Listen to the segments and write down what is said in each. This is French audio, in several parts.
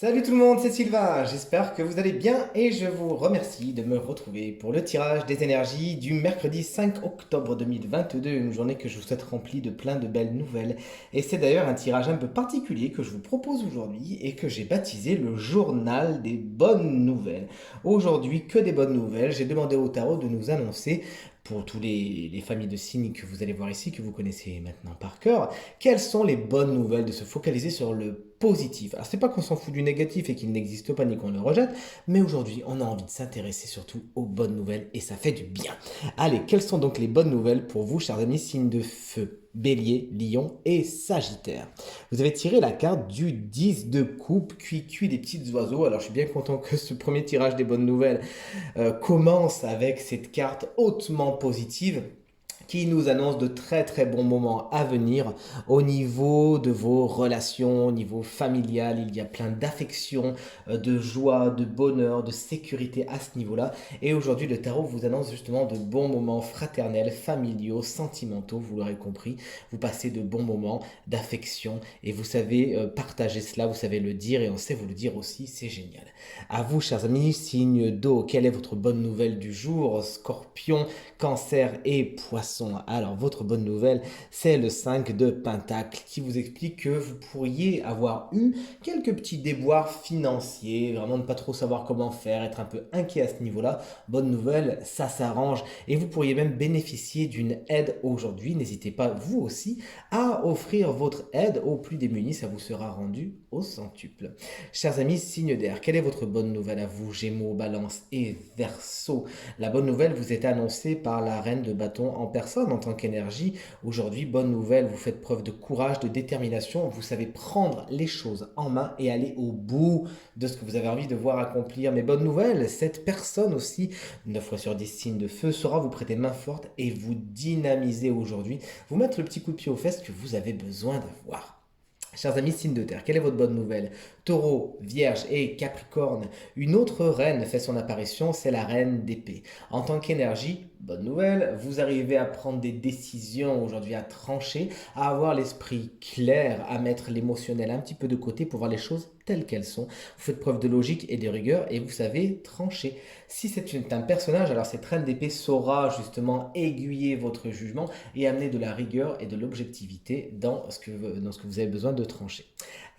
Salut tout le monde, c'est Sylvain, j'espère que vous allez bien et je vous remercie de me retrouver pour le tirage des énergies du mercredi 5 octobre 2022, une journée que je vous souhaite remplie de plein de belles nouvelles. Et c'est d'ailleurs un tirage un peu particulier que je vous propose aujourd'hui et que j'ai baptisé le journal des bonnes nouvelles. Aujourd'hui, que des bonnes nouvelles, j'ai demandé au tarot de nous annoncer pour tous les familles de signes que vous allez voir ici, que vous connaissez maintenant par cœur, quelles sont les bonnes nouvelles, de se focaliser sur le positif. Alors c'est pas qu'on s'en fout du négatif et qu'il n'existe pas ni qu'on le rejette, mais aujourd'hui on a envie de s'intéresser surtout aux bonnes nouvelles et ça fait du bien. Allez, quelles sont donc les bonnes nouvelles pour vous, chers amis, signes de feu? Bélier, Lion et Sagittaire. Vous avez tiré la carte du 10 de coupe, cuit des petits oiseaux. Alors je suis bien content que ce premier tirage des bonnes nouvelles commence avec cette carte hautement positive qui nous annonce de très très bons moments à venir au niveau de vos relations, au niveau familial. Il y a plein d'affection, de joie, de bonheur, de sécurité à ce niveau-là. Et aujourd'hui, le tarot vous annonce justement de bons moments fraternels, familiaux, sentimentaux, vous l'aurez compris. Vous passez de bons moments d'affection et vous savez partager cela, vous savez le dire et on sait vous le dire aussi, c'est génial. À vous, chers amis, signe d'eau, quelle est votre bonne nouvelle du jour? Scorpion, Cancer et Poisson. Alors, votre bonne nouvelle, c'est le 5 de Pentacle qui vous explique que vous pourriez avoir eu quelques petits déboires financiers, vraiment ne pas trop savoir comment faire, être un peu inquiet à ce niveau-là. Bonne nouvelle, ça s'arrange et vous pourriez même bénéficier d'une aide aujourd'hui. N'hésitez pas, vous aussi, à offrir votre aide aux plus démunis, ça vous sera rendu au centuple. Chers amis, signe d'air, quelle est votre bonne nouvelle à vous, Gémeaux, Balance et Verseau? La bonne nouvelle vous est annoncée par la reine de bâton en personne en tant qu'énergie. Aujourd'hui, bonne nouvelle, vous faites preuve de courage, de détermination, vous savez prendre les choses en main et aller au bout de ce que vous avez envie de voir accomplir. Mais bonne nouvelle, cette personne aussi, 9 fois sur 10 signes de feu, saura vous prêter main forte et vous dynamiser aujourd'hui, vous mettre le petit coup de pied aux fesses que vous avez besoin d'avoir. Chers amis, signe de terre, quelle est votre bonne nouvelle? Taureau, Vierge et Capricorne, une autre reine fait son apparition, c'est la reine d'épée. En tant qu'énergie, bonne nouvelle, vous arrivez à prendre des décisions aujourd'hui, à trancher, à avoir l'esprit clair, à mettre l'émotionnel un petit peu de côté pour voir les choses telles qu'elles sont. Vous faites preuve de logique et de rigueur et vous savez trancher. Si c'est un personnage, alors cette reine d'épée saura justement aiguiller votre jugement et amener de la rigueur et de l'objectivité dans ce que vous avez besoin de trancher.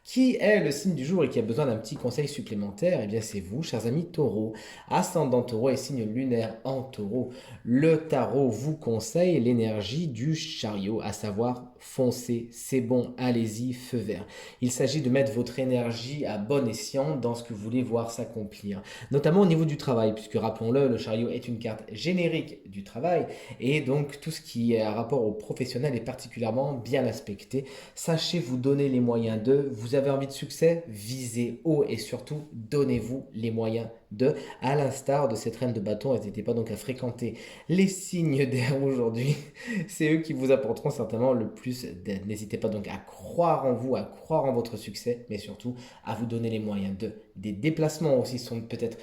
Qui est le signe du jour et qui a besoin d'un petit conseil supplémentaire? Eh bien, c'est vous, chers amis taureaux. Ascendant taureau et signe lunaire en taureau. Le tarot vous conseille l'énergie du chariot, à savoir foncez, c'est bon, allez-y, feu vert. Il s'agit de mettre votre énergie à bon escient dans ce que vous voulez voir s'accomplir, notamment au niveau du travail, puisque rappelons-le, le chariot est une carte générique du travail et donc tout ce qui est à rapport au professionnel est particulièrement bien aspecté. Sachez vous donner les moyens de, vous avez envie de succès, visez haut et surtout donnez-vous les moyens de, à l'instar de cette reine de bâton. N'hésitez pas donc à fréquenter les signes d'air aujourd'hui, c'est eux qui vous apporteront certainement le plus d'aide. N'hésitez pas donc à croire en vous, à croire en votre succès, mais surtout à vous donner les moyens de. Des déplacements aussi sont peut-être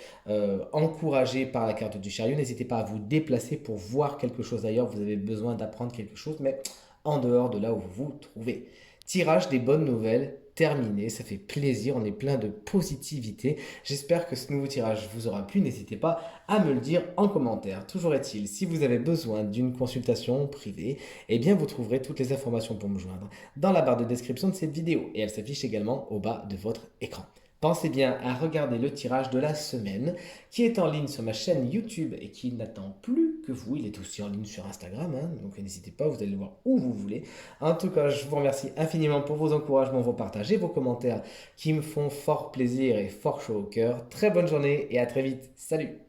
encouragés par la carte du chariot. N'hésitez pas à vous déplacer pour voir quelque chose ailleurs. Vous avez besoin d'apprendre quelque chose, mais en dehors de là où vous vous trouvez. Tirage des bonnes nouvelles terminé, ça fait plaisir, on est plein de positivité. J'espère que ce nouveau tirage vous aura plu, n'hésitez pas à me le dire en commentaire. Toujours est-il, si vous avez besoin d'une consultation privée, eh bien vous trouverez toutes les informations pour me joindre dans la barre de description de cette vidéo et elle s'affiche également au bas de votre écran. Pensez bien à regarder le tirage de la semaine qui est en ligne sur ma chaîne YouTube et qui n'attend plus que vous. Il est aussi en ligne sur Instagram, hein, donc n'hésitez pas, vous allez le voir où vous voulez. En tout cas, je vous remercie infiniment pour vos encouragements, vos partages et vos commentaires qui me font fort plaisir et fort chaud au cœur. Très bonne journée et à très vite. Salut!